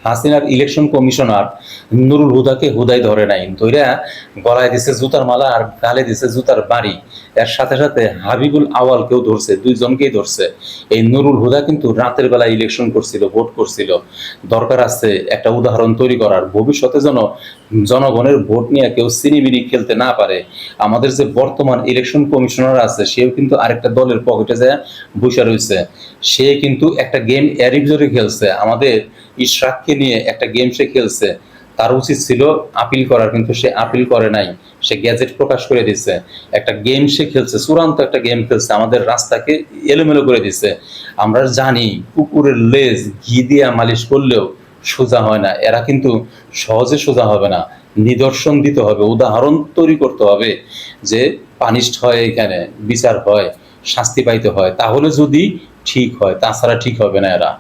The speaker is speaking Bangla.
হাসিনার ইলেকশন কমিশনার নুরুল হুদাকে হুদাই ধরে নাই, ধইরা গলায় দিছে জুতার মালা আর গালে দিছে জুতার বাড়ি। এর সাথে সাথে হাবিবুল আওয়ালকেও ধরছে, দুইজনকেই ধরছে। এই নুরুল হুদা কিন্তু রাতের বেলা ইলেকশন করছিল, ভোট করছিল। দরকার আছে একটা উদাহরণ তৈরি করার, ভবিষ্যতে যেন জনগণের ভোট নিয়ে কেউ সিনিমিনি খেলতে না পারে। আমাদের যে বর্তমান ইলেকশন কমিশনার আছে, সেও কিন্তু আরেকটা দলের পকেটে যায় বসে রয়েছে। সে কিন্তু একটা গেম এরই ভিতরে খেলছে, আমাদের ইশরাককে নিয়ে একটা গেম সে খেলছে। তার উচিত ছিল আপিল করার, কিন্তু সে আপিল করে নাই, সে গ্যাজেট প্রকাশ করে দিছে। একটা গেম সে খেলছে, চূড়ান্ত একটা গেম খেলছে, আমাদের রাস্তাকে এলোমেলো করে দিছে। আমরা জানি কুকুরের লেজ ঘি দিয়ে মালিশ করলেও সোজা হয় না, এরা কিন্তু সহজে সোজা হবে না। নিদর্শন দিতে হবে, উদাহরণ তৈরি করতে হবে যে পানিশড হয়, এখানে বিচার হয়, শাস্তি পাইতে হয়, তাহলে যদি ঠিক হয়, তাছাড়া ঠিক হবে না এরা।